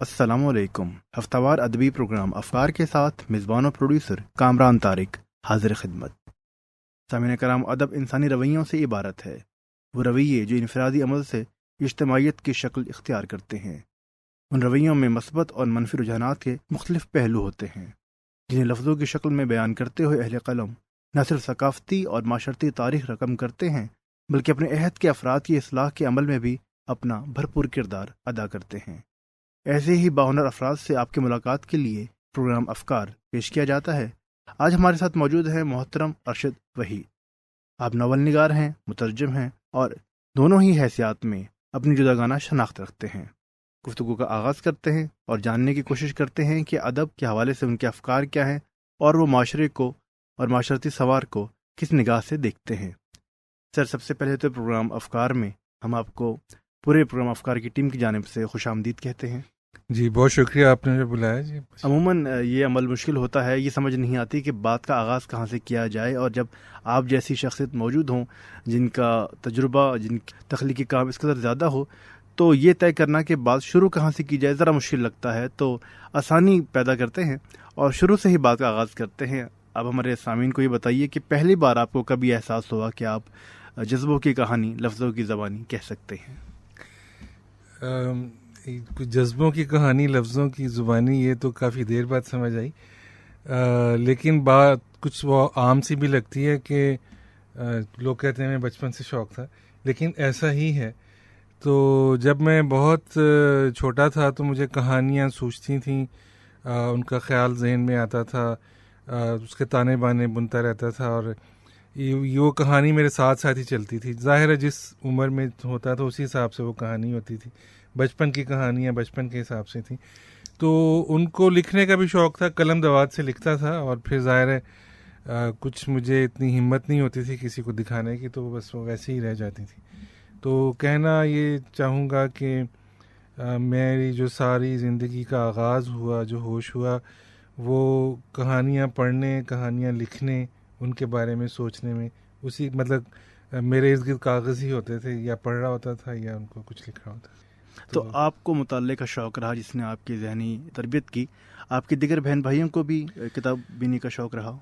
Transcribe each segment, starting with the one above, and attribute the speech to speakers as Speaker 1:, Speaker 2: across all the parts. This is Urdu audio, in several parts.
Speaker 1: السلام علیکم۔ ہفتہ وار ادبی پروگرام افکار کے ساتھ میزبان و پروڈیوسر کامران طارق حاضر خدمت۔ سامعین کرام، ادب انسانی رویوں سے عبارت ہے، وہ رویے جو انفرادی عمل سے اجتماعیت کی شکل اختیار کرتے ہیں۔ ان رویوں میں مثبت اور منفی رجحانات کے مختلف پہلو ہوتے ہیں، جنہیں لفظوں کی شکل میں بیان کرتے ہوئے اہل قلم نہ صرف ثقافتی اور معاشرتی تاریخ رقم کرتے ہیں، بلکہ اپنے عہد کے افراد کی اصلاح کے عمل میں بھی اپنا بھرپور کردار ادا کرتے ہیں۔ ایسے ہی باہنر افراد سے آپ کی ملاقات کے لیے پروگرام افکار پیش کیا جاتا ہے۔ آج ہمارے ساتھ موجود ہیں محترم ارشد وحید۔ آپ ناول نگار ہیں، مترجم ہیں اور دونوں ہی حیثیات میں اپنی جداگانہ شناخت رکھتے ہیں۔ گفتگو کا آغاز کرتے ہیں اور جاننے کی کوشش کرتے ہیں کہ ادب کے حوالے سے ان کے افکار کیا ہیں اور وہ معاشرے کو اور معاشرتی سوار کو کس نگاہ سے دیکھتے ہیں۔ سر، سب سے پہلے تو پروگرام افکار میں ہم آپ کو پورے پروگرام افکار کی ٹیم کی جانب سے خوش آمدید کہتے ہیں۔
Speaker 2: جی، بہت شکریہ آپ نے جو بلایا۔ جی،
Speaker 1: عموماً یہ عمل مشکل ہوتا ہے، یہ سمجھ نہیں آتی کہ بات کا آغاز کہاں سے کیا جائے، اور جب آپ جیسی شخصیت موجود ہوں جن کا تجربہ، جن کی تخلیقی کام اس قدر زیادہ ہو، تو یہ طے کرنا کہ بات شروع کہاں سے کی جائے ذرا مشکل لگتا ہے، تو آسانی پیدا کرتے ہیں اور شروع سے ہی بات کا آغاز کرتے ہیں۔ اب ہمارے سامعین کو یہ بتائیے کہ پہلی بار آپ کو کبھی احساس ہوا کہ آپ جذبوں کی کہانی لفظوں کی زبانی کہہ سکتے ہیں؟
Speaker 2: جذبوں کی کہانی لفظوں کی زبانی، یہ تو کافی دیر بعد سمجھ آئی، لیکن بات کچھ وہ عام سی بھی لگتی ہے کہ لوگ کہتے ہیں میں بچپن سے شوق تھا، لیکن ایسا ہی ہے۔ تو جب میں بہت چھوٹا تھا تو مجھے کہانیاں سوچتی تھیں، ان کا خیال ذہن میں آتا تھا، اس کے تانے بانے بنتا رہتا تھا، اور یہ کہانی میرے ساتھ ساتھ ہی چلتی تھی۔ ظاہر ہے جس عمر میں ہوتا تھا اسی حساب سے وہ کہانی ہوتی تھی، بچپن کی کہانیاں بچپن کے حساب سے تھیں۔ تو ان کو لکھنے کا بھی شوق تھا، قلم دوات سے لکھتا تھا، اور پھر ظاہر ہے کچھ مجھے اتنی ہمت نہیں ہوتی تھی کسی کو دکھانے کی، تو بس وہ ویسے ہی رہ جاتی تھی۔ تو کہنا یہ چاہوں گا کہ میری جو ساری زندگی کا آغاز ہوا، جو ہوش ہوا، وہ کہانیاں پڑھنے، کہانیاں لکھنے، ان کے بارے میں سوچنے میں، اسی مطلب میرے ارد گرد کاغذ ہی ہوتے تھے، یا پڑھ رہا ہوتا تھا یا ان کو کچھ لکھ رہا ہوتا تھا۔
Speaker 1: تو آپ کو مطالعے کا شوق رہا جس نے آپ کی ذہنی تربیت کی، آپ کے دیگر بہن بھائیوں کو بھی کتاب بینی کا شوق رہا؟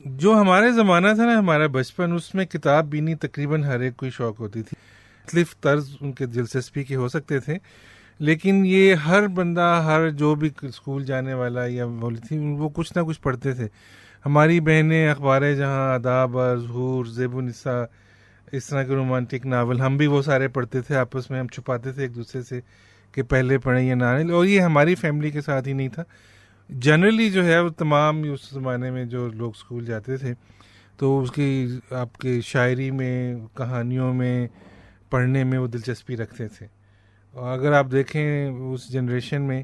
Speaker 2: جو ہمارے زمانہ تھا نا، ہمارا بچپن، اس میں کتاب بینی تقریباً ہر ایک کو شوق ہوتی تھی۔ مختلف طرز ان کے دلچسپی کے ہو سکتے تھے، لیکن یہ ہر بندہ، ہر جو بھی اسکول جانے والا یا بولی تھی، وہ کچھ نہ کچھ پڑھتے تھے۔ ہماری بہنیں اخبار جہاں، آداب، ظہور، زیب النساء، اس طرح کے رومانٹک ناول، ہم بھی وہ سارے پڑھتے تھے، آپس میں ہم چھپاتے تھے ایک دوسرے سے کہ پہلے پڑھیں یا نہ۔ اور یہ ہماری فیملی کے ساتھ ہی نہیں تھا، جنرلی جو ہے وہ تمام اس زمانے میں جو لوگ اسکول جاتے تھے تو اس کی آپ کے شاعری میں، کہانیوں میں، پڑھنے میں وہ دلچسپی رکھتے تھے۔ اور اگر آپ دیکھیں اس جنریشن میں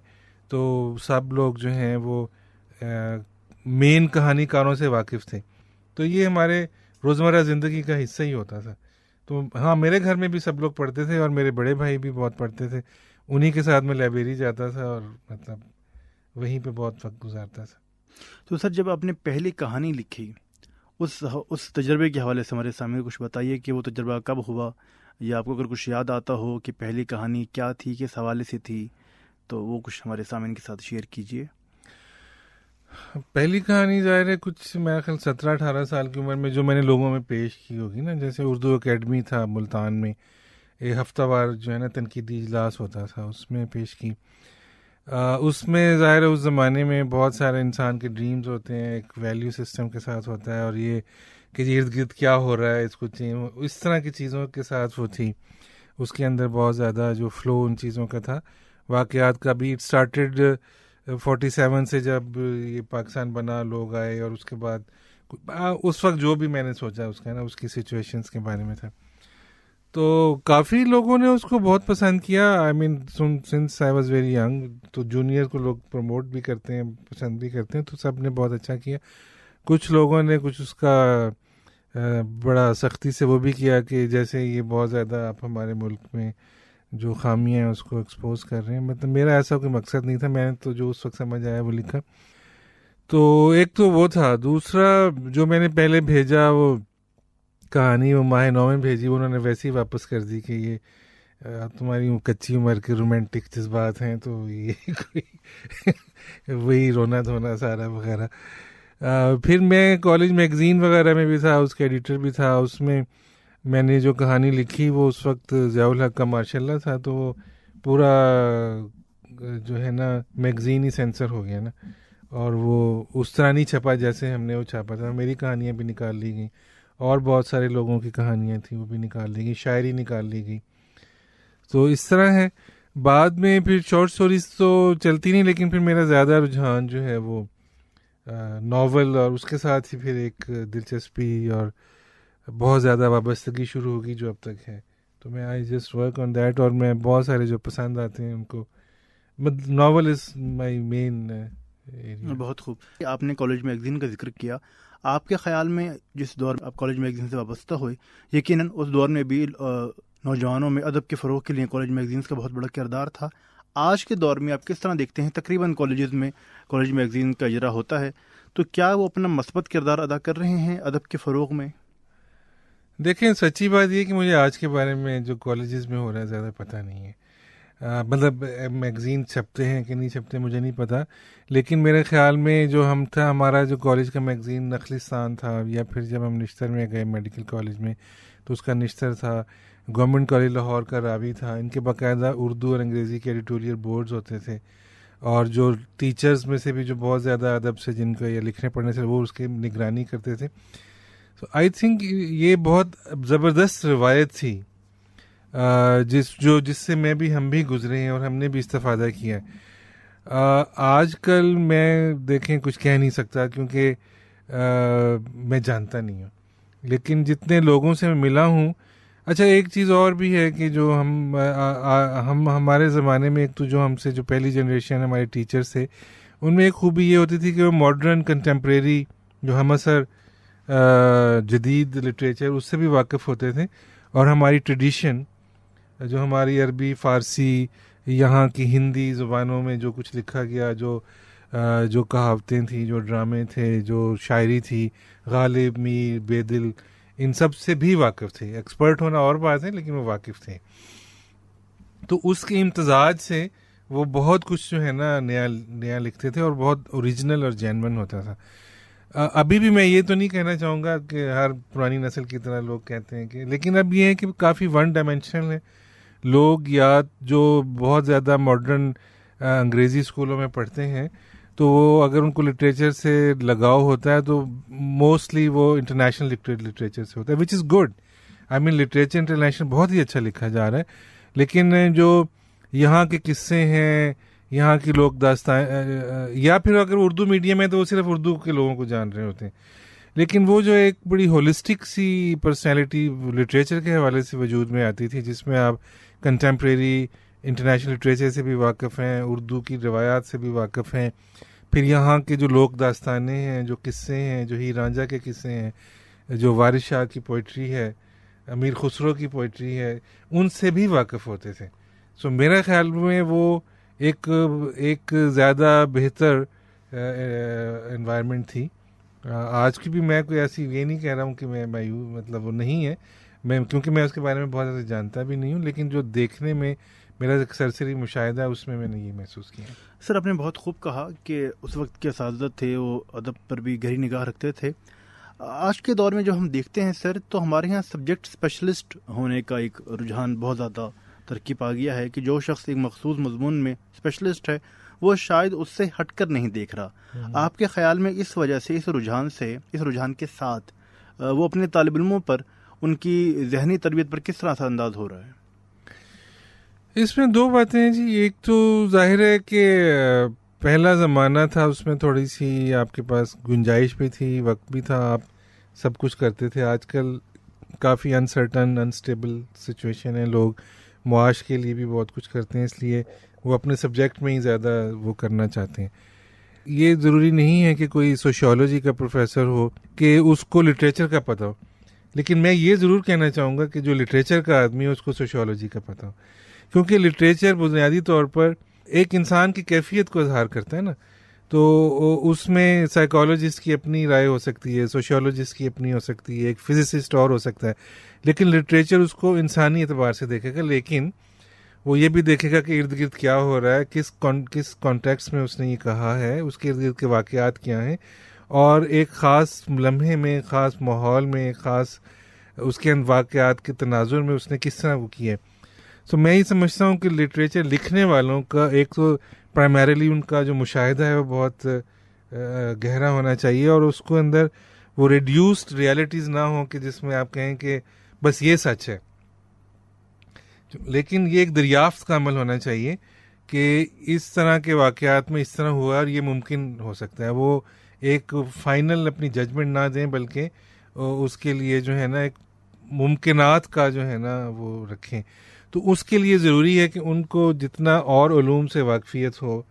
Speaker 2: تو سب لوگ جو ہیں وہ مین کہانی کاروں سے واقف تھے، تو یہ ہمارے روزمرہ زندگی کا حصہ ہی ہوتا تھا۔ تو ہاں، میرے گھر میں بھی سب لوگ پڑھتے تھے، اور میرے بڑے بھائی بھی بہت پڑھتے تھے، انہی کے ساتھ میں لائبریری جاتا تھا اور مطلب وہیں پہ بہت وقت گزارتا تھا۔
Speaker 1: تو سر، جب آپ نے پہلی کہانی لکھی، اس تجربے کے حوالے سے ہمارے سامنے کچھ بتائیے کہ وہ تجربہ کب ہوا، یا آپ کو اگر کچھ یاد آتا ہو کہ پہلی کہانی کیا تھی، کس حوالے سے تھی، تو وہ کچھ ہمارے سامعین کے ساتھ شیئر کیجیے۔
Speaker 2: پہلی کہانی ظاہر ہے کچھ میرا خیال 17-18 سال کی عمر میں جو میں نے لوگوں میں پیش کی ہوگی نا، جیسے اردو اکیڈمی تھا ملتان میں، ایک ہفتہ وار جو ہے نا تنقیدی اجلاس ہوتا تھا، اس میں پیش کی۔ اس میں ظاہر ہے اس زمانے میں بہت سارے انسان کے ڈریمز ہوتے ہیں، ایک ویلیو سسٹم کے ساتھ ہوتا ہے، اور یہ کہ ارد گرد کیا ہو رہا ہے، اس کو اس طرح کی چیزوں کے ساتھ وہ تھی۔ اس کے اندر بہت زیادہ جو فلو ان چیزوں کا تھا، واقعات کا بھی۔ اٹ اسٹارٹیڈ 47 سے جب یہ پاکستان بنا، لوگ آئے، اور اس کے بعد اس وقت جو بھی میں نے سوچا اس کا نا، اس کی سچویشنز کے بارے میں تھا۔ تو کافی لوگوں نے اس کو بہت پسند کیا، I mean since I was very young, تو جونیئر کو لوگ پروموٹ بھی کرتے ہیں، پسند بھی کرتے ہیں، تو سب نے بہت اچھا کیا۔ کچھ لوگوں نے کچھ اس کا بڑا سختی سے وہ بھی کیا کہ جیسے یہ بہت زیادہ آپ ہمارے ملک میں جو خامیاں ہیں اس کو ایکسپوز کر رہے ہیں۔ مطلب میرا ایسا کوئی مقصد نہیں تھا، میں نے تو جو اس وقت سمجھ آیا وہ لکھا۔ تو ایک تو وہ تھا۔ دوسرا جو میں نے پہلے بھیجا وہ کہانی، وہ ماہ 9 میں بھیجی، انہوں نے ویسے ہی واپس کر دی کہ یہ تمہاری کچی عمر کے رومانٹک جذبات ہیں تو یہ کوئی وہی رونا دھونا سارا وغیرہ. پھر میں کالج میگزین وغیرہ میں بھی تھا, اس کا ایڈیٹر بھی تھا. اس میں نے جو کہانی لکھی وہ اس وقت ضیاء الحق کا ماشاء اللہ تھا, تو وہ پورا جو ہے نا میگزین ہی سینسر ہو گیا نا, اور وہ اس طرح نہیں چھپا جیسے ہم نے وہ چھاپا تھا. میری کہانیاں بھی نکال لی گئیں اور بہت سارے لوگوں کی کہانیاں تھیں وہ بھی نکال لی گئیں, شاعری نکال لی گئی. تو اس طرح ہے. بعد میں پھر شارٹ سٹوریز تو چلتی نہیں, لیکن پھر میرا زیادہ رجحان جو ہے وہ ناول, اور اس کے ساتھ ہی پھر ایک دلچسپی اور بہت زیادہ وابستگی شروع ہوگی جو اب تک ہے. تو میں I just work on that, اور میں بہت سارے جو پسند آتے ہیں ان کو, ناول از مائی مین ایریا.
Speaker 1: بہت خوب. آپ نے کالج میگزین کا ذکر کیا. آپ کے خیال میں جس دور آپ کالج میگزین سے وابستہ ہوئے, یقیناً اس دور میں بھی نوجوانوں میں ادب کے فروغ کے لیے کالج میگزینز کا بہت بڑا کردار تھا. آج کے دور میں آپ کس طرح دیکھتے ہیں؟ تقریباً کالجز میں کالج میگزین کا اجرا ہوتا ہے, تو کیا وہ اپنا مثبت کردار ادا کر رہے ہیں ادب کے فروغ میں؟
Speaker 2: دیکھیں, سچی بات یہ کہ مجھے آج کے بارے میں جو کالجز میں ہو رہا ہے زیادہ پتہ نہیں ہے. مطلب میگزین چھپتے ہیں کہ نہیں چھپتے مجھے نہیں پتہ, لیکن میرے خیال میں جو ہمارا جو کالج کا میگزین نخلستان تھا, یا پھر جب ہم نشتر میں گئے میڈیکل کالج میں تو اس کا نشتر تھا, گورنمنٹ کالج لاہور کا راوی تھا. ان کے باقاعدہ اردو اور انگریزی کے ایڈیٹوریل بورڈز ہوتے تھے, اور جو ٹیچرز میں سے بھی جو بہت زیادہ ادب سے جن کا یہ لکھنے پڑھنے سے وہ اس کی نگرانی کرتے تھے. تو آئی تھنک یہ بہت زبردست روایت تھی جس سے ہم بھی گزرے ہیں اور ہم نے بھی استفادہ کیا ہے. آج کل میں دیکھیں کچھ کہہ نہیں سکتا کیونکہ میں جانتا نہیں ہوں, لیکن جتنے لوگوں سے میں ملا ہوں. اچھا, ایک چیز اور بھی ہے کہ جو ہمارے زمانے میں, ایک تو جو ہم سے جو پہلی جنریشن ہمارے ٹیچرس تھے, ان میں ایک خوبی یہ ہوتی تھی کہ وہ ماڈرن کنٹمپریری جو ہم اثر جدید لٹریچر اس سے بھی واقف ہوتے تھے, اور ہماری ٹریڈیشن جو ہماری عربی, فارسی, یہاں کی ہندی زبانوں میں جو کچھ لکھا گیا, جو کہاوتیں تھیں, جو ڈرامے تھے, جو شاعری تھی, غالب, میر, بے دل, ان سب سے بھی واقف تھے. ایکسپرٹ ہونا اور بات ہے, لیکن وہ واقف تھے. تو اس کے امتزاج سے وہ بہت کچھ جو ہے نا نیا لکھتے تھے, اور بہت اوریجنل اور جینون ہوتا تھا. ابھی بھی میں یہ تو نہیں کہنا چاہوں گا کہ ہر پرانی نسل کی طرح لوگ کہتے ہیں کہ, لیکن اب یہ ہے کہ کافی ون ڈائمینشنل ہے. لوگ یا جو بہت زیادہ ماڈرن انگریزی اسکولوں میں پڑھتے ہیں, تو وہ اگر ان کو لٹریچر سے لگاؤ ہوتا ہے تو موسٹلی وہ انٹرنیشنل لٹریچر سے ہوتا ہے, which is good. I mean literature international بہت ہی اچھا لکھا جا رہا ہے, لیکن جو یہاں کے قصے ہیں, یہاں کی لوک داستان, یا پھر اگر اردو میڈیم ہے تو وہ صرف اردو کے لوگوں کو جان رہے ہوتے ہیں, لیکن وہ جو ایک بڑی ہولسٹک سی پرسنالٹی لٹریچر کے حوالے سے وجود میں آتی تھی, جس میں آپ کنٹمپریری انٹرنیشنل لٹریچر سے بھی واقف ہیں, اردو کی روایات سے بھی واقف ہیں, پھر یہاں کے جو لوک داستانیں ہیں, جو قصے ہیں, جو ہیر رانجھا کے قصے ہیں, جو وارث شاہ کی پوئٹری ہے, امیر خسرو کی پوئٹری ہے, ان سے بھی واقف ہوتے تھے. سو میرا خیال میں وہ ایک زیادہ بہتر انوائرمنٹ تھی. آج کی بھی میں کوئی ایسی یہ نہیں کہہ رہا ہوں کہ میں مطلب وہ نہیں ہے, کیونکہ میں اس کے بارے میں بہت زیادہ جانتا بھی نہیں ہوں, لیکن جو دیکھنے میں میرا ایک سرسری مشاہدہ ہے اس میں نے یہ محسوس کیا.
Speaker 1: سر, آپ نے بہت خوب کہا کہ اس وقت کے اساتذہ تھے وہ ادب پر بھی گہری نگاہ رکھتے تھے. آج کے دور میں جو ہم دیکھتے ہیں سر, تو ہمارے یہاں سبجیکٹ اسپیشلسٹ ہونے کا ایک رجحان بہت زیادہ ترقی پا گیا ہے کہ جو شخص ایک مخصوص مضمون میں اسپیشلسٹ ہے وہ شاید اس سے ہٹ کر نہیں دیکھ رہا. آپ کے خیال میں اس وجہ سے, اس رجحان کے ساتھ وہ اپنے طالب علموں پر, ان کی ذہنی تربیت پر کس طرح اثر انداز ہو رہا ہے؟
Speaker 2: اس میں دو باتیں ہیں جی. ایک تو ظاہر ہے کہ پہلا زمانہ تھا, اس میں تھوڑی سی آپ کے پاس گنجائش بھی تھی, وقت بھی تھا, آپ سب کچھ کرتے تھے. آج کل کافی انسرٹن, انسٹیبل سچویشن ہے, لوگ معاش کے لیے بھی بہت کچھ کرتے ہیں, اس لیے وہ اپنے سبجیکٹ میں ہی زیادہ وہ کرنا چاہتے ہیں. یہ ضروری نہیں ہے کہ کوئی سوشیولوجی کا پروفیسر ہو کہ اس کو لٹریچر کا پتہ ہو, لیکن میں یہ ضرور کہنا چاہوں گا کہ جو لٹریچر کا آدمی ہے اس کو سوشیولوجی کا پتہ ہو, کیونکہ لٹریچر بنیادی طور پر ایک انسان کی کیفیت کو اظہار کرتا ہے نا. تو اس میں سائیکالوجسٹ کی اپنی رائے ہو سکتی ہے, سوشیولوجسٹ کی اپنی ہو سکتی ہے, ایک فزسسٹ اور ہو سکتا ہے, لیکن لٹریچر اس کو انسانی اعتبار سے دیکھے گا, لیکن وہ یہ بھی دیکھے گا کہ ارد گرد کیا ہو رہا ہے, کس کانٹیکسٹ میں اس نے یہ کہا ہے, اس کے ارد گرد کے واقعات کیا ہیں, اور ایک خاص لمحے میں, خاص ماحول میں, خاص اس کے واقعات کے تناظر میں اس نے کس طرح وہ کیا ہے. سو میں یہ سمجھتا ہوں کہ لٹریچر لکھنے والوں کا ایک تو پرائمریلی ان کا جو مشاہدہ ہے وہ بہت گہرا ہونا چاہیے, اور اس کو اندر وہ ریڈیوسڈ ریالٹیز نہ ہوں کہ جس میں آپ کہیں کہ بس یہ سچ ہے, لیکن یہ ایک دریافت کا عمل ہونا چاہیے کہ اس طرح کے واقعات میں اس طرح ہوا اور یہ ممکن ہو سکتا ہے. وہ ایک فائنل اپنی ججمنٹ نہ دیں, بلکہ اس کے لیے جو ہے نا ایک ممکنات کا جو ہے نا وہ رکھیں. تو اس کے لیے ضروری ہے کہ ان کو جتنا اور علوم سے واقفیت ہو,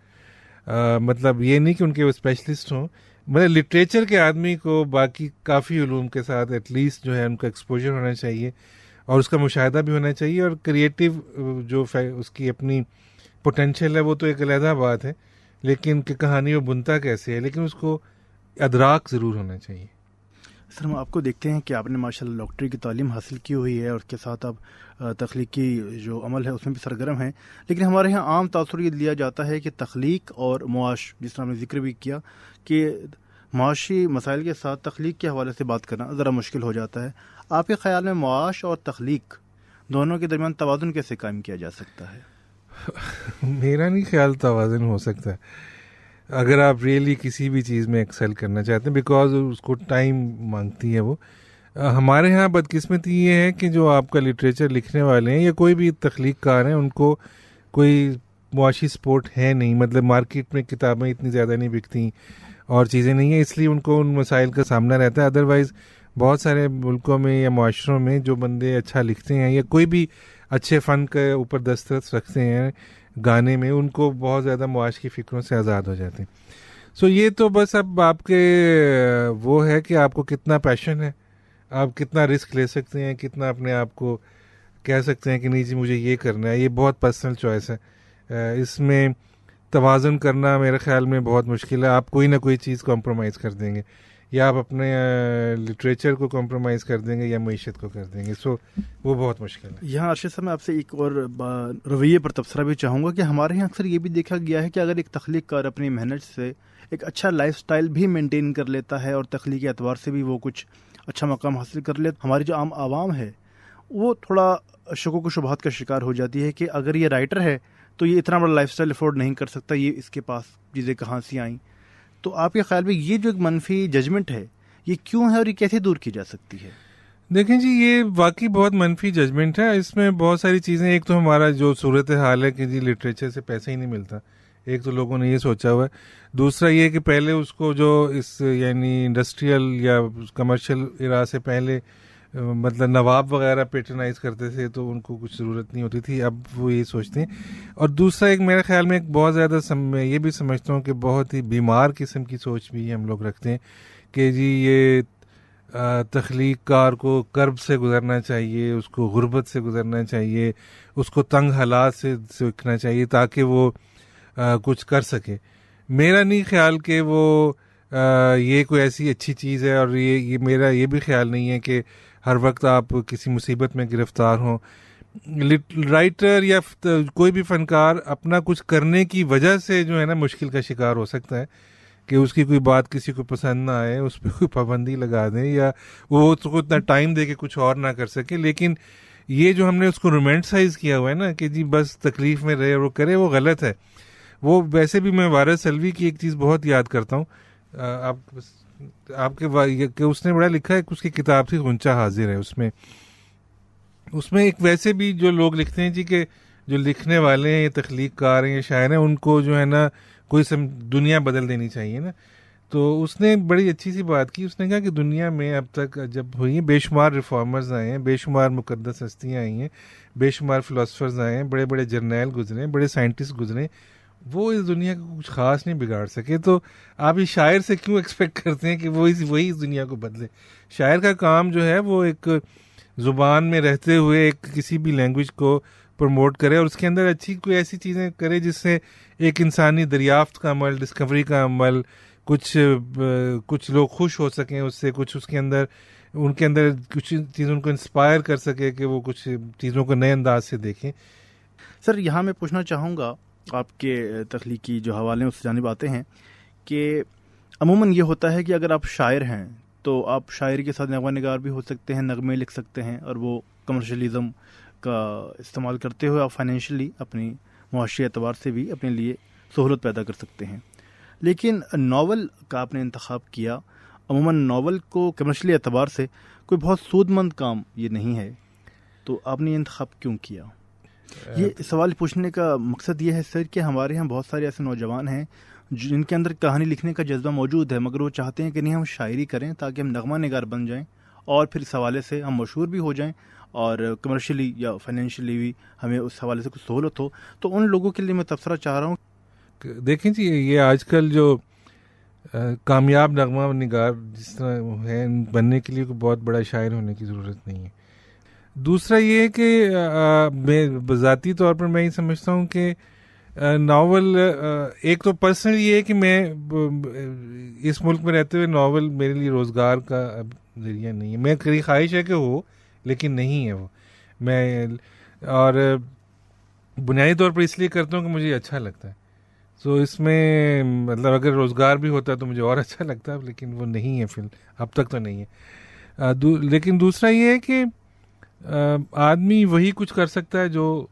Speaker 2: مطلب یہ نہیں کہ ان کے وہ اسپیشلسٹ ہوں, مطلب لٹریچر کے آدمی کو باقی کافی علوم کے ساتھ ایٹ لیسٹ جو ہے ان کا ایکسپوجر ہونا چاہیے, اور اس کا مشاہدہ بھی ہونا چاہیے, اور کریٹیو جو اس کی اپنی پوٹینشیل ہے وہ تو ایک علیحدہ بات ہے, لیکن کہ کہانی وہ بنتا کیسے ہے, لیکن اس کو ادراک ضرور ہونا چاہیے.
Speaker 1: سر ہم آپ کو دیکھتے ہیں کہ آپ نے ماشاء اللہ ڈاکٹری کی تعلیم حاصل کی ہوئی ہے, اور اس کے ساتھ آپ تخلیقی جو عمل ہے اس میں بھی سرگرم ہیں, لیکن ہمارے یہاں عام تاثر یہ لیا جاتا ہے کہ تخلیق اور معاش, جس طرح ہم نے ذکر بھی کیا کہ معاشی مسائل کے ساتھ تخلیق کے حوالے سے بات کرنا ذرا مشکل ہو جاتا ہے. آپ کے خیال میں معاش اور تخلیق دونوں کے درمیان توازن کیسے قائم کیا جا سکتا ہے؟
Speaker 2: میرا نہیں خیال توازن ہو سکتا ہے اگر آپ ریئلی کسی بھی چیز میں ایکسل کرنا چاہتے ہیں, بیکاز اس کو ٹائم مانگتی ہے. وہ ہمارے ہاں بدقسمتی یہ ہے کہ جو آپ کا لٹریچر لکھنے والے ہیں یا کوئی بھی تخلیق کار ہیں, ان کو کوئی معاشی سپورٹ ہے نہیں, مطلب مارکیٹ میں کتابیں اتنی زیادہ نہیں بکتی اور چیزیں نہیں ہیں, اس لیے ان کو ان مسائل کا سامنا رہتا ہے. ادروائز بہت سارے ملکوں میں یا معاشروں میں جو بندے اچھا لکھتے ہیں یا کوئی بھی اچھے فن کے اوپر دسترس رکھتے ہیں گانے میں, ان کو بہت زیادہ معاش کی فکروں سے آزاد ہو جاتے ہیں. سو یہ تو بس اب آپ کے وہ ہے کہ آپ کو کتنا پیشن ہے, آپ کتنا رسک لے سکتے ہیں, کتنا اپنے آپ کو کہہ سکتے ہیں کہ نہیں جی مجھے یہ کرنا ہے. یہ بہت پرسنل چوائس ہے, اس میں توازن کرنا میرے خیال میں بہت مشکل ہے. آپ کوئی نہ کوئی چیز کمپرومائز کر دیں گے, یا آپ اپنے لٹریچر کو کمپرومائز کر دیں گے یا معیشت کو کر دیں گے. سو وہ بہت مشکل ہے.
Speaker 1: یہاں ارشد صاحب میں آپ سے ایک اور رویے پر تبصرہ بھی چاہوں گا کہ ہمارے یہاں اکثر یہ بھی دیکھا گیا ہے کہ اگر ایک تخلیق کار اپنی محنت سے ایک اچھا لائف سٹائل بھی مینٹین کر لیتا ہے اور تخلیقی اعتبار سے بھی وہ کچھ اچھا مقام حاصل کر لے, ہماری جو عام عوام ہے وہ تھوڑا شکوک و شبہات کا شکار ہو جاتی ہے کہ اگر یہ رائٹر ہے تو یہ اتنا بڑا لائف سٹائل افورڈ نہیں کر سکتا, یہ اس کے پاس چیزیں کہاں سے آئیں. تو آپ کے خیال میں یہ جو ایک منفی ججمنٹ ہے یہ کیوں ہے اور یہ کیسے دور کی جا سکتی ہے؟
Speaker 2: دیکھیں جی, یہ واقعی بہت منفی ججمنٹ ہے. اس میں بہت ساری چیزیں, ایک تو ہمارا جو صورت حال ہے کہ جی لٹریچر سے پیسہ ہی نہیں ملتا, ایک تو لوگوں نے یہ سوچا ہوا ہے. دوسرا یہ کہ پہلے اس کو جو اس یعنی انڈسٹریل یا کمرشل ایرا سے پہلے مطلب نواب وغیرہ پیٹرنائز کرتے تھے تو ان کو کچھ ضرورت نہیں ہوتی تھی, اب وہ یہ سوچتے ہیں. اور دوسرا ایک میرے خیال میں ایک بہت زیادہ میں یہ بھی سمجھتا ہوں کہ بہت ہی بیمار قسم کی سوچ بھی ہم لوگ رکھتے ہیں کہ جی یہ تخلیق کار کو کرب سے گزرنا چاہیے, اس کو غربت سے گزرنا چاہیے, اس کو تنگ حالات سے سیکھنا چاہیے تاکہ وہ کچھ کر سکے. میرا نہیں خیال کہ وہ یہ کوئی ایسی اچھی چیز ہے, اور یہ میرا یہ بھی خیال نہیں ہے کہ ہر وقت آپ کسی مصیبت میں گرفتار ہوں. رائٹر یا کوئی بھی فنکار اپنا کچھ کرنے کی وجہ سے جو ہے نا مشکل کا شکار ہو سکتا ہے کہ اس کی کوئی بات کسی کو پسند نہ آئے, اس پہ کوئی پابندی لگا دیں یا وہ اس کو اتنا ٹائم دے کے کچھ اور نہ کر سکے. لیکن یہ جو ہم نے اس کو رومانٹسائز کیا ہوا ہے نا کہ جی بس تکلیف میں رہے اور وہ کرے, وہ غلط ہے. وہ ویسے بھی میں وارث سلوی کی ایک چیز بہت یاد کرتا ہوں, آپ کے اس نے بڑا لکھا ہے, اس کی کتاب تھی غنچہ حاضر ہے. اس میں ایک ویسے بھی جو لوگ لکھتے ہیں جی کہ جو لکھنے والے ہیں یا تخلیق کار ہیں یا شاعر ہیں, ان کو جو ہے نا کوئی دنیا بدل دینی چاہیے نا. تو اس نے بڑی اچھی سی بات کی, اس نے کہا کہ دنیا میں اب تک جب ہوئی ہیں بے شمار ریفارمرز آئے ہیں, بے شمار مقدس ہستیاں آئی ہیں, بے شمار فلاسفرز آئے ہیں, بڑے بڑے جرنیل گزرے, بڑے سائنٹسٹ گزرے, وہ اس دنیا کو کچھ خاص نہیں بگاڑ سکے. تو آپ اس شاعر سے کیوں ایکسپیکٹ کرتے ہیں کہ وہی اس دنیا کو بدلے؟ شاعر کا کام جو ہے وہ ایک زبان میں رہتے ہوئے ایک کسی بھی لینگویج کو پروموٹ کرے اور اس کے اندر اچھی کوئی ایسی چیزیں کرے جس سے ایک انسانی دریافت کا عمل، ڈسکوری کا عمل، کچھ لوگ خوش ہو سکیں اس سے، کچھ اس کے اندر ان کے اندر کچھ چیزیں ان کو انسپائر کر سکے کہ وہ کچھ چیزوں کو نئے انداز سے دیکھیں.
Speaker 1: سر یہاں میں پوچھنا چاہوں گا، آپ کے تخلیقی جو حوالے ہیں اس جانب آتے ہیں کہ عموماً یہ ہوتا ہے کہ اگر آپ شاعر ہیں تو آپ شاعری کے ساتھ نغمہ نگار بھی ہو سکتے ہیں، نغمے لکھ سکتے ہیں، اور وہ کمرشلزم کا استعمال کرتے ہوئے آپ فائنینشلی اپنی معاشی اعتبار سے بھی اپنے لیے سہولت پیدا کر سکتے ہیں. لیکن ناول کا آپ نے انتخاب کیا. عموماً ناول کو کمرشلی اعتبار سے کوئی بہت سود مند کام یہ نہیں ہے، تو آپ نے یہ انتخاب کیوں کیا؟ یہ سوال پوچھنے کا مقصد یہ ہے سر کہ ہمارے یہاں بہت سارے ایسے نوجوان ہیں جن کے اندر کہانی لکھنے کا جذبہ موجود ہے، مگر وہ چاہتے ہیں کہ نہیں ہم شاعری کریں تاکہ ہم نغمہ نگار بن جائیں اور پھر اس حوالے سے ہم مشہور بھی ہو جائیں اور کمرشلی یا فائنینشلی بھی ہمیں اس حوالے سے کچھ سہولت ہو. تو ان لوگوں کے لیے میں تبصرہ چاہ رہا ہوں.
Speaker 2: دیکھیں جی، یہ آج کل جو کامیاب نغمہ نگار جس طرح ہے، بننے کے لیے کوئی بہت بڑا شاعر ہونے کی ضرورت نہیں ہے. دوسرا یہ ہے کہ میں ذاتی طور پر میں یہ سمجھتا ہوں کہ ناول، ایک تو پرسنل یہ ہے کہ میں اس ملک میں رہتے ہوئے ناول میرے لیے روزگار کا ذریعہ نہیں ہے. میں کری خواہش ہے کہ ہو، لیکن نہیں ہے وہ. میں اور بنیادی طور پر اس لیے کرتا ہوں کہ مجھے اچھا لگتا ہے. تو اس میں مطلب اگر روزگار بھی ہوتا تو مجھے اور اچھا لگتا ہے، لیکن وہ نہیں ہے اب تک تو نہیں ہے. لیکن دوسرا یہ ہے کہ آدمی وہی کچھ کر سکتا ہے جو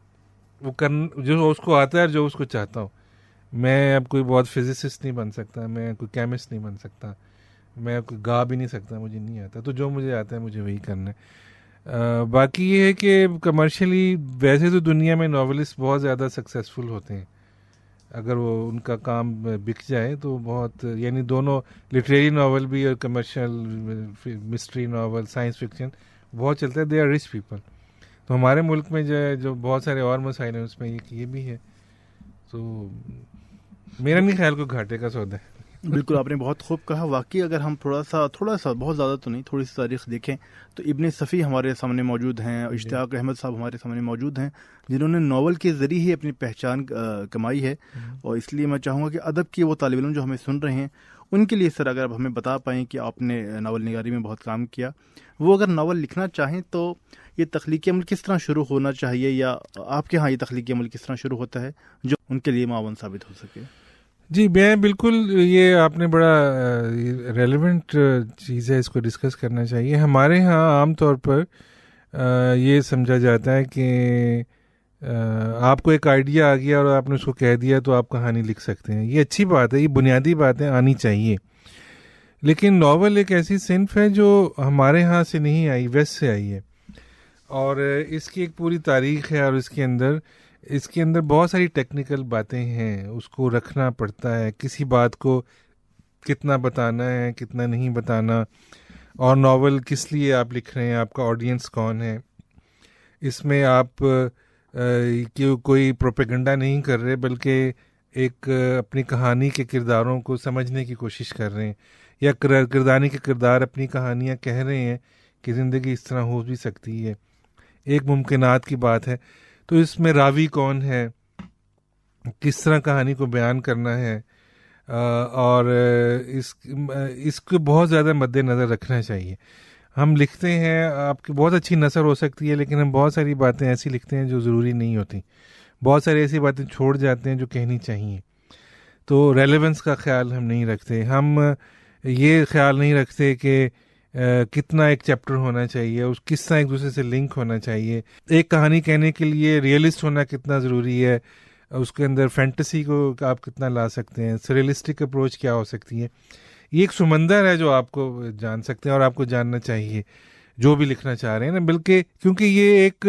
Speaker 2: اس کو آتا ہے اور جو اس کو چاہتا ہوں. میں اب کوئی بہت فزسسٹ نہیں بن سکتا، میں کوئی کیمسٹ نہیں بن سکتا، میں کوئی گا بھی نہیں سکتا، مجھے نہیں آتا. تو جو مجھے آتا ہے مجھے وہی کرنا ہے. باقی یہ ہے کہ کمرشلی ویسے تو دنیا میں ناولسٹ بہت زیادہ سکسیزفل ہوتے ہیں اگر وہ ان کا کام بک جائے تو. بہت یعنی دونوں لٹریری ناول بھی اور commercial mystery novel, science fiction بہت چلتا ہے. They are rich people. تو ہمارے ملک میں جو بہت سارے اور مسائل ہیں اس میں یہ بھی ہے. تو میرا نہیں خیال کوئی گھاٹے کا سودا ہے.
Speaker 1: بالکل آپ نے بہت خوب کہا. واقعی اگر ہم تھوڑا سا بہت زیادہ تو نہیں، تھوڑی سی تاریخ دیکھیں تو ابن صفی ہمارے سامنے موجود ہیں، اشتیاق احمد صاحب ہمارے سامنے موجود ہیں جنہوں نے ناول کے ذریعے ہی اپنی پہچان کمائی ہے. اور اس لیے میں چاہوں گا کہ ادب کے وہ طالب علم جو ہمیں سن رہے ہیں ان کے لیے سر اگر آپ ہمیں بتا پائیں کہ آپ نے ناول نگاری میں بہت کام کیا، وہ اگر ناول لکھنا چاہیں تو یہ تخلیقی عمل کس طرح شروع ہونا چاہیے، یا آپ کے ہاں یہ تخلیقی عمل کس طرح شروع ہوتا ہے جو ان کے لیے معاون ثابت ہو سکے؟
Speaker 2: جی میں بالکل، یہ آپ نے بڑا ریلیونٹ چیز ہے، اس کو ڈسکس کرنا چاہیے. ہمارے ہاں عام طور پر یہ سمجھا جاتا ہے کہ آپ کو ایک آئیڈیا آ گیا اور آپ نے اس کو کہہ دیا تو آپ کہانی لکھ سکتے ہیں. یہ اچھی بات ہے، یہ بنیادی بات ہے، آنی چاہیے. لیکن ناول ایک ایسی صنف ہے جو ہمارے ہاں سے نہیں آئی، ویسٹ سے آئی ہے، اور اس کی ایک پوری تاریخ ہے، اور اس کے اندر بہت ساری ٹیکنیکل باتیں ہیں. اس کو رکھنا پڑتا ہے، کسی بات کو کتنا بتانا ہے، کتنا نہیں بتانا، اور ناول کس لیے آپ لکھ رہے ہیں، آپ کا آڈینس کون ہے. اس میں آپ کوئی پروپیگنڈا نہیں کر رہے، بلکہ ایک اپنی کہانی کے کرداروں کو سمجھنے کی کوشش کر رہے ہیں، یا کردانی کے کردار اپنی کہانیاں کہہ رہے ہیں کہ زندگی اس طرح ہو بھی سکتی ہے. ایک ممکنات کی بات ہے. تو اس میں راوی کون ہے، کس طرح کہانی کو بیان کرنا ہے، اور اس کو بہت زیادہ مد نظر رکھنا چاہیے. ہم لکھتے ہیں، آپ کی بہت اچھی نثر ہو سکتی ہے، لیکن ہم بہت ساری باتیں ایسی لکھتے ہیں جو ضروری نہیں ہوتی. بہت ساری ایسی باتیں چھوڑ جاتے ہیں جو کہنی چاہیے. تو ریلیونس کا خیال ہم نہیں رکھتے. ہم یہ خیال نہیں رکھتے کہ کتنا ایک چیپٹر ہونا چاہیے، اس کس طرح ایک دوسرے سے لنک ہونا چاہیے. ایک کہانی کہنے کے لیے ریئلسٹ ہونا کتنا ضروری ہے، اس کے اندر فینٹیسی کو آپ کتنا لا سکتے ہیں، سریلسٹک اپروچ کیا ہو سکتی ہے. یہ ایک سمندر ہے جو آپ کو جان سکتے ہیں، اور آپ کو جاننا چاہیے جو بھی لکھنا چاہ رہے ہیں نا. بلکہ کیونکہ یہ ایک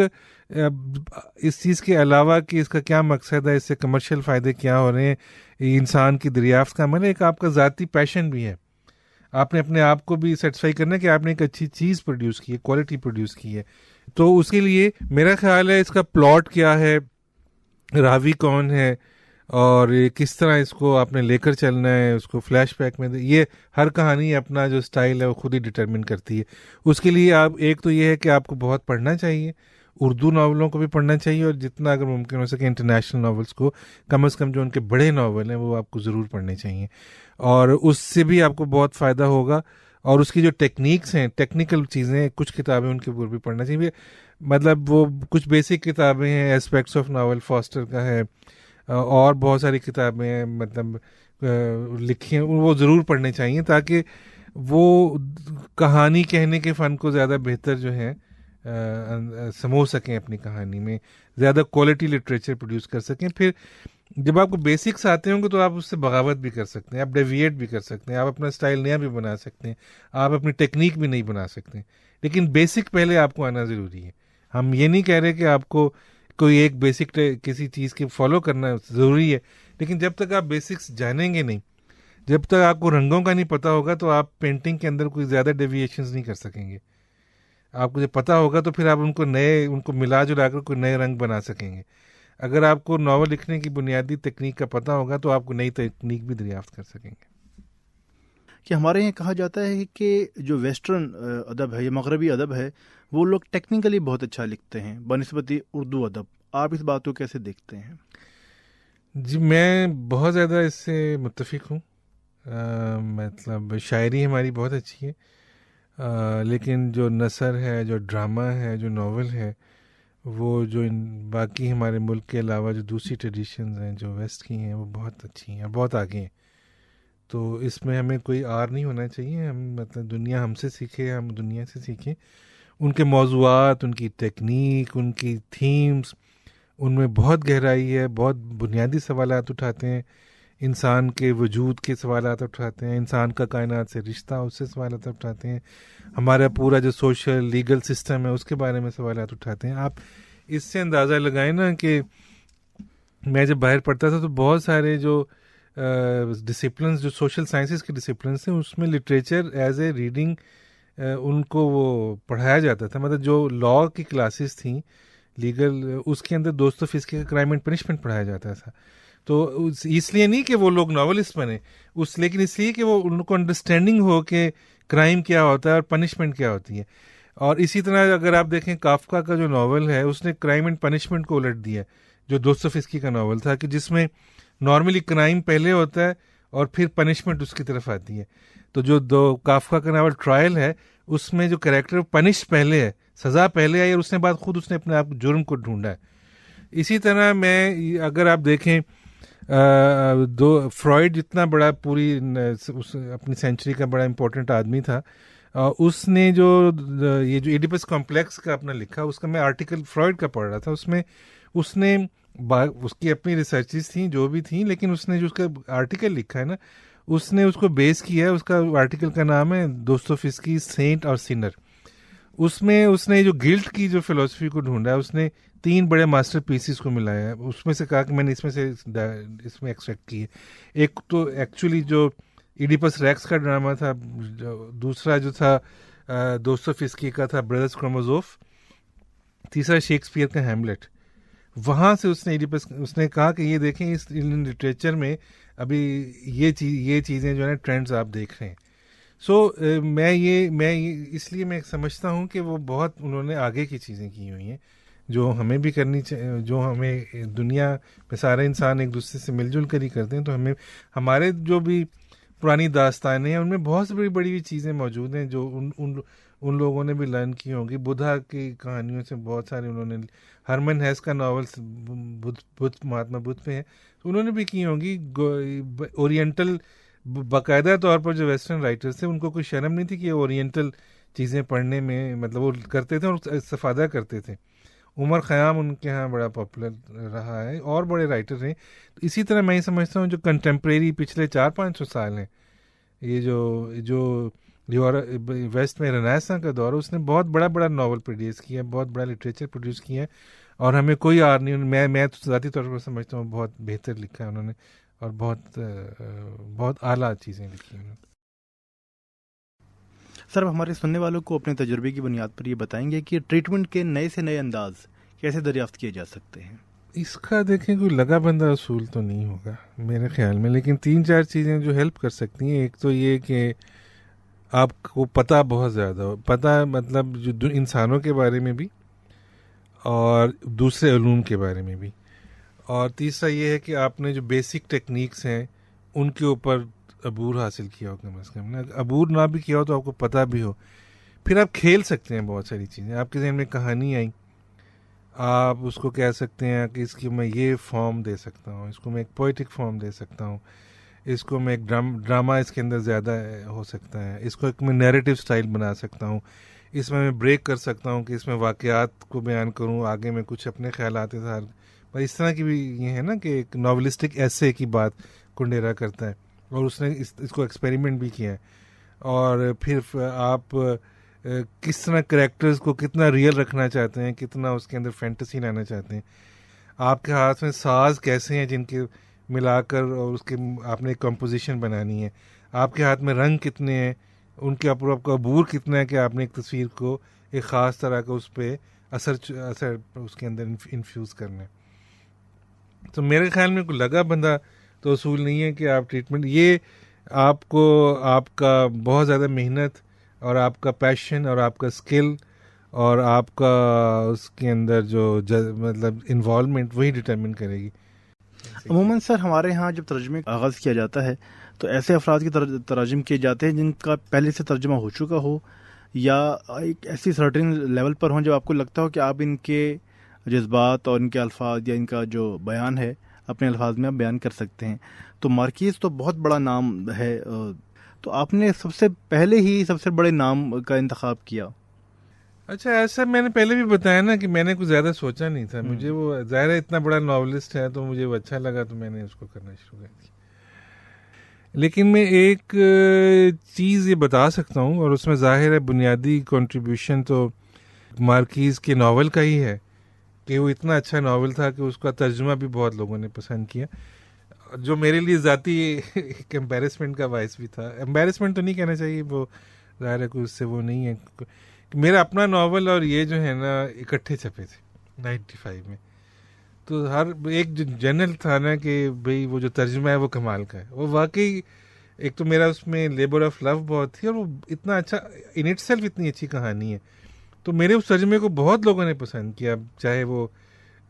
Speaker 2: اس چیز کے علاوہ کہ اس کا کیا مقصد ہے، اس سے کمرشل فائدے کیا ہو رہے ہیں، انسان کی دریافت کا عمل ہے، ایک آپ کا ذاتی پیشن بھی ہے. آپ نے اپنے آپ کو بھی سیٹسفائی کرنا ہے کہ آپ نے ایک اچھی چیز پروڈیوس کی ہے، کوالٹی پروڈیوس کی ہے. تو اس کے لیے میرا خیال ہے اس کا پلاٹ کیا ہے، راوی کون ہے، اور کس طرح اس کو آپ نے لے کر چلنا ہے، اس کو فلیش بیک میں یہ ہر کہانی اپنا جو سٹائل ہے وہ خود ہی ڈٹرمن کرتی ہے. اس کے لیے آپ ایک تو یہ ہے کہ آپ کو بہت پڑھنا چاہیے، اردو ناولوں کو بھی پڑھنا چاہیے، اور جتنا اگر ممکن ہو سکے انٹرنیشنل ناولس کو کم از کم جو ان کے بڑے ناول ہیں وہ آپ کو ضرور پڑھنے چاہیے، اور اس سے بھی آپ کو بہت فائدہ ہوگا. اور اس کی جو ٹیکنیکس ہیں، ٹیکنیکل چیزیں، کچھ کتابیں ان کے اوپر بھی پڑھنا چاہیے. مطلب وہ کچھ بیسک کتابیں ہیں، ایسپیکٹس آف ناول فاسٹر کا ہے، اور بہت ساری کتابیں ہیں مطلب لکھی ہیں، وہ ضرور پڑھنے چاہیے تاکہ وہ کہانی کہنے کے فن کو زیادہ بہتر جو ہے سمو سکیں، اپنی کہانی میں زیادہ کوالٹی لٹریچر پروڈیوس کر سکیں. پھر جب آپ کو بیسکس آتے ہوں گے تو آپ اس سے بغاوت بھی کر سکتے ہیں، آپ ڈیویٹ بھی کر سکتے ہیں، آپ اپنا اسٹائل نیا بھی بنا سکتے ہیں، آپ اپنی ٹیکنیک بھی نہیں بنا سکتے، لیکن بیسک پہلے آپ کو آنا ضروری ہے. ہم یہ نہیں کہہ رہے کہ آپ کو کوئی ایک بیسک کسی چیز کی فالو کرنا ضروری ہے، لیکن جب تک آپ بیسکس جانیں گے نہیں، جب تک آپ کو رنگوں کا نہیں پتہ ہوگا تو آپ پینٹنگ کے اندر کوئی زیادہ ڈیویشنز نہیں کر سکیں گے. آپ کو جب پتہ ہوگا تو پھر آپ ان کو ملا جلا کر کوئی نئے رنگ بنا سکیں گے. اگر آپ کو ناول لکھنے کی بنیادی تکنیک کا پتہ ہوگا تو آپ کو نئی تکنیک بھی دریافت کر سکیں گے.
Speaker 1: کہ ہمارے یہاں کہا جاتا ہے کہ جو ویسٹرن ادب ہے یا مغربی ادب ہے وہ لوگ ٹیکنیکلی بہت اچھا لکھتے ہیں بنسبت اردو ادب. آپ اس بات کو کیسے دیکھتے ہیں؟
Speaker 2: جی میں بہت زیادہ اس سے متفق ہوں. مطلب شاعری ہماری بہت اچھی ہے، لیکن جو نثر ہے، جو ڈرامہ ہے، جو ناول ہے، وہ جو باقی ہمارے ملک کے علاوہ جو دوسری ٹریڈیشنز ہیں جو ویسٹ کی ہیں وہ بہت اچھی ہیں، بہت آگے ہیں. تو اس میں ہمیں کوئی آر نہیں ہونا چاہیے. ہم مطلب دنیا ہم سے سیکھے، ہم دنیا سے سیکھیں. ان کے موضوعات، ان کی ٹیکنیک، ان کی تھیمز، ان میں بہت گہرائی ہے، بہت بنیادی سوالات اٹھاتے ہیں، انسان کے وجود کے سوالات اٹھاتے ہیں، انسان کا کائنات سے رشتہ، اس سے سوالات اٹھاتے ہیں، ہمارا پورا جو سوشل لیگل سسٹم ہے اس کے بارے میں سوالات اٹھاتے ہیں. آپ اس سے اندازہ لگائیں نا کہ میں جب باہر پڑھتا تھا تو بہت سارے جو ڈسپلنس، جو سوشل سائنسز کے ڈسپلنس ہیں، اس میں لٹریچر ایز اے ریڈنگ ان کو وہ پڑھایا جاتا تھا. مطلب جو لا کی کلاسز تھیں لیگل، اس کے اندر دوست و فسق کا کرائم اینڈ پنشمنٹ پڑھایا جاتا تھا. تو اس لیے نہیں کہ وہ لوگ ناولسٹ بنے، لیکن اس لیے کہ وہ ان کو انڈرسٹینڈنگ ہو کہ کرائم کیا ہوتا ہے اور پنشمنٹ کیا ہوتی ہے. اور اسی طرح اگر آپ دیکھیں کافکا کا جو ناول ہے اس نے کرائم اینڈ پنشمنٹ کو الٹ دیا، جو دوستوفسکی کا ناول تھا، کہ جس میں نارملی کرائم پہلے ہوتا ہے اور پھر پنشمنٹ اس کی طرف آتی ہے. تو جو کافکا کا ناول ٹرائل ہے اس میں جو کریکٹر پنش پہلے ہے، سزا پہلے آئی، اور اس نے بعد خود اس نے اپنے آپ جرم کو ڈھونڈا ہے. اسی طرح میں اگر آپ دیکھیں فرائڈ جتنا بڑا پوری اپنی سینچری کا بڑا امپورٹنٹ آدمی تھا، اس نے جو یہ جو ایڈیپس کمپلیکس کا اپنا لکھا، اس کا میں آرٹیکل فرائڈ کا پڑھ رہا تھا، اس میں اس نے اس کی اپنی ریسرچز تھیں جو بھی تھیں، لیکن اس نے جو اس کا آرٹیکل لکھا ہے نا، اس نے اس کو بیس کیا ہے. اس کا آرٹیکل کا نام ہے دوستوفسکی سینٹ اور سینر. اس میں اس نے جو گلٹ کی جو فلسفی کو ڈھونڈا ہے، اس نے 3 بڑے ماسٹر پیسز کو ملایا ہے. اس میں سے کہا کہ میں نے اس میں ایکسٹریکٹ کی ہے. ایک تو ایکچولی جو ایڈیپس ریکس کا ڈرامہ تھا، دوسرا جو تھا دوستوفسکی کا تھا بردرز کرامازوف، تیسرا شیکسپیئر کا ہیملیٹ. وہاں سے اس نے کہا کہ یہ دیکھیں اس لٹریچر میں ابھی یہ چیزیں جو ہے نا ٹرینڈز آپ دیکھ رہے ہیں. میں اس لیے میں سمجھتا ہوں کہ وہ بہت انہوں نے آگے کی چیزیں کی ہوئی ہیں جو ہمیں بھی کرنی چاہیے. جو ہمیں دنیا میں سارے انسان ایک دوسرے سے مل جل کر ہی کرتے ہیں، تو ہمیں ہمارے جو بھی پرانی داستانیں ہیں ان میں بہت سی بڑی بڑی چیزیں موجود ہیں جو ان لوگوں نے بھی لرن کی ہوں گی. بدھا کی کہانیوں سے بہت سارے انہوں نے، ہرمن ہیس کا ناول مہاتما بدھ پہ ہے، انہوں نے بھی کی ہوں گی. اورینٹل باقاعدہ طور پر جو ویسٹرن رائٹرز تھے ان کو کوئی شرم نہیں تھی کہ اورینٹل چیزیں پڑھنے میں مطلب وہ کرتے تھے اور استفادہ کرتے تھے. عمر خیام ان کے ہاں بڑا پاپولر رہا ہے، اور بڑے رائٹر ہیں. تو اسی طرح میں یہ سمجھتا ہوں جو کنٹمپریری پچھلے 400-500 سال ہیں، یہ جو ویسٹ میں رنیسانس کا دور ہے، اس نے بہت بڑا ناول پروڈیوس کیا ہے، بہت بڑا لٹریچر پروڈیوس کیا ہے، اور ہمیں کوئی آر نہیں. میں تو ذاتی طور پر سمجھتا ہوں بہت بہتر لکھا ہے انہوں نے، اور بہت اعلیٰ چیزیں لکھی ہیں.
Speaker 1: سر ہمارے سننے والوں کو اپنے تجربے کی بنیاد پر یہ بتائیں گے کہ ٹریٹمنٹ کے نئے سے نئے انداز کیسے دریافت کیے جا سکتے ہیں؟
Speaker 2: اس کا دیکھیں کوئی لگا بندہ اصول تو نہیں ہوگا میرے خیال میں، لیکن 3-4 چیزیں جو ہیلپ کر سکتی ہیں. ایک تو یہ کہ آپ کو پتہ بہت زیادہ ہو، پتہ مطلب جو انسانوں کے بارے میں بھی، اور دوسرے علوم کے بارے میں بھی. اور تیسرا یہ ہے کہ آپ نے جو بیسک ٹیکنیکس ہیں ان کے اوپر عبور حاصل کیا ہو. کم از کم عبور نہ بھی کیا ہو تو آپ کو پتہ بھی ہو, پھر آپ کھیل سکتے ہیں بہت ساری چیزیں. آپ کے ذہن میں کہانی آئی, آپ اس کو کہہ سکتے ہیں کہ اس کی میں یہ فارم دے سکتا ہوں, اس کو میں ایک پوئٹک فارم دے سکتا ہوں, اس کو میں ایک ڈرامہ اس کے اندر زیادہ ہو سکتا ہے, اس کو ایک میں نیریٹو سٹائل بنا سکتا ہوں, اس میں بریک کر سکتا ہوں کہ اس میں واقعات کو بیان کروں, آگے میں کچھ اپنے خیالات اظہار. پر اس طرح کی بھی یہ ہے نا کہ ایک ناولسٹک ایسے کی بات کنڈیرا کرتا ہے, اور اس نے اس کو ایکسپیریمنٹ بھی کیا ہے. اور پھر آپ کس طرح کریکٹرز کو کتنا ریئل رکھنا چاہتے ہیں, کتنا اس کے اندر فینٹیسی لانا چاہتے ہیں. آپ کے ہاتھ میں ساز کیسے ہیں جن کے ملا کر اور اس کے آپ نے ایک کمپوزیشن بنانی ہے. آپ کے ہاتھ میں رنگ کتنے ہیں, ان کے اوپر آپ کا عبور کتنا ہے کہ آپ نے ایک تصویر کو ایک خاص طرح کا اس پہ اثر اس کے اندر انفیوز کرنا ہے. تو میرے خیال میں کوئی لگا بندہ تو اصول نہیں ہے کہ آپ ٹریٹمنٹ, یہ آپ کو آپ کا بہت زیادہ محنت اور آپ کا پیشن اور آپ کا اسکل اور آپ کا اس کے اندر جو مطلب انوالومنٹ وہی ڈٹرمن کرے گی.
Speaker 1: عموماً سر ہمارے ہاں جب ترجمے کا آغاز کیا جاتا ہے تو ایسے افراد کی تراجم کیے جاتے ہیں جن کا پہلے سے ترجمہ ہو چکا ہو, یا ایک ایسی سرٹن لیول پر ہوں جب آپ کو لگتا ہو کہ آپ ان کے جذبات اور ان کے الفاظ یا ان کا جو بیان ہے اپنے الفاظ میں آپ بیان کر سکتے ہیں. تو مارکیز تو بہت بڑا نام ہے, تو آپ نے سب سے پہلے ہی سب سے بڑے نام کا انتخاب کیا.
Speaker 2: اچھا, ایسا میں نے پہلے بھی بتایا نا کہ میں نے کچھ زیادہ سوچا نہیں تھا. مجھے وہ ظاہر ہے اتنا بڑا ناولسٹ ہے تو مجھے وہ اچھا لگا تو میں نے اس کو کرنا شروع کر دیا. لیکن میں ایک چیز یہ بتا سکتا ہوں, اور اس میں ظاہر ہے بنیادی کنٹریبیوشن تو مارکیز کے ناول کا ہی ہے کہ وہ اتنا اچھا ناول تھا کہ اس کا ترجمہ بھی بہت لوگوں نے پسند کیا, جو میرے لیے ذاتی ایک امبیرسمنٹ کا باعث بھی تھا. امبیرسمنٹ تو نہیں کہنا چاہیے, وہ ظاہر ہے کوئی اس سے وہ نہیں ہے. میرا اپنا ناول اور یہ جو ہے نا اکٹھے چھپے تھے 95 میں, تو ہر ایک جو جنرل تھا نا کہ بھئی وہ جو ترجمہ ہے وہ کمال کا ہے. وہ واقعی ایک تو میرا اس میں لیبر آف لو بہت تھی, اور وہ اتنا اچھا ان اٹ سیلف اتنی اچھی کہانی ہے. تو میرے اس ترجمے کو بہت لوگوں نے پسند کیا, چاہے وہ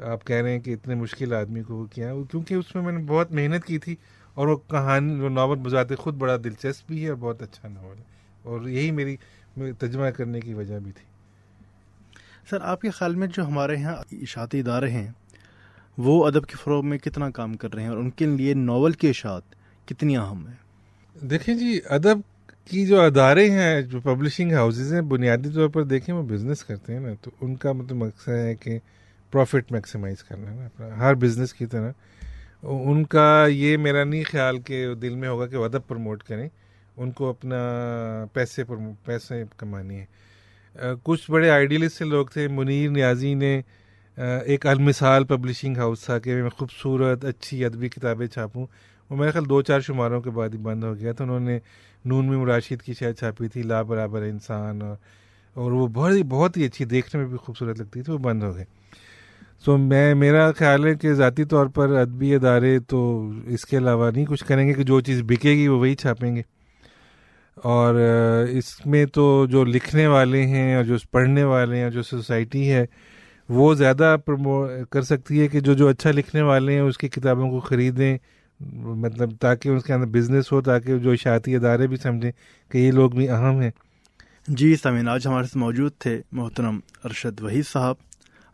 Speaker 2: آپ کہہ رہے ہیں کہ اتنے مشکل آدمی کو وہ کیا, کیونکہ اس میں نے بہت محنت کی تھی, اور وہ کہانی وہ ناول بذات خود بڑا دلچسپ بھی ہے اور بہت اچھا ناول ہے, اور یہی میری ترجمہ کرنے کی وجہ بھی تھی.
Speaker 1: سر آپ کے خیال میں جو ہمارے یہاں اشاعتی ادارے ہیں وہ ادب کے فروغ میں کتنا کام کر رہے ہیں, اور ان کے لیے ناول کی اشاعت کتنی اہم ہے؟
Speaker 2: دیکھیں جی, ادب کی جو ادارے ہیں, جو پبلشنگ ہاؤسز ہیں, بنیادی طور پر دیکھیں وہ بزنس کرتے ہیں نا, تو ان کا مطلب مقصد ہے کہ پروفٹ میکسیمائز کرنا ہے نا اپنا, ہر بزنس کی طرح. ان کا یہ میرا نہیں خیال کہ دل میں ہوگا کہ وہ ادب پروموٹ کریں, ان کو اپنا پیسے کمانی ہے. کچھ بڑے آئیڈیلسٹ سے لوگ تھے. منیر نیازی نے ایک المثال پبلشنگ ہاؤس تھا کہ میں خوبصورت اچھی ادبی کتابیں چھاپوں, وہ میرے خیال 2-4 شماروں کے بعد ہی بند ہو گیا تھا. انہوں نے نون میں راشد کی شاید چھاپی تھی, لا برابر انسان, اور وہ بہت ہی اچھی, دیکھنے میں بھی خوبصورت لگتی تھی, وہ بند ہو گئے. تو میرا خیال ہے کہ ذاتی طور پر ادبی ادارے تو اس کے علاوہ نہیں کچھ کریں گے, کہ جو چیز بکے گی وہ وہی چھاپیں گے. اور اس میں تو جو لکھنے والے ہیں اور جو پڑھنے والے ہیں اور جو سوسائٹی ہے وہ زیادہ کر سکتی ہے کہ جو اچھا لکھنے والے ہیں اس کی کتابوں کو خریدیں, مطلب تاکہ اس کے اندر بزنس ہو, تاکہ جو اشاعتی ادارے بھی سمجھیں کہ یہ لوگ بھی اہم ہیں.
Speaker 1: جی سامعین, آج ہمارے ساتھ موجود تھے محترم ارشد وحید صاحب.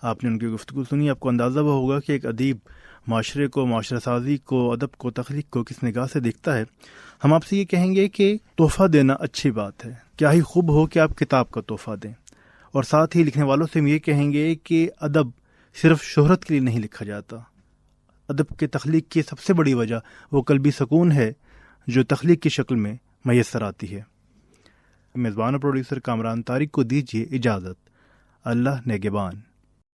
Speaker 1: آپ نے ان کی گفتگو سنی, آپ کو اندازہ وہ ہوگا کہ ایک ادیب معاشرے کو, معاشرہ سازی کو, ادب کو, تخلیق کو کس نگاہ سے دیکھتا ہے. ہم آپ سے یہ کہیں گے کہ تحفہ دینا اچھی بات ہے, کیا ہی خوب ہو کہ آپ کتاب کا تحفہ دیں, اور ساتھ ہی لکھنے والوں سے ہم یہ کہیں گے کہ ادب صرف شہرت کے لیے نہیں لکھا جاتا. ادب کے تخلیق کی سب سے بڑی وجہ وہ قلبی سکون ہے جو تخلیق کی شکل میں میسر آتی ہے. میزبان اور پروڈیوسر کامران طارق کو دیجیے اجازت. اللہ نگہبان.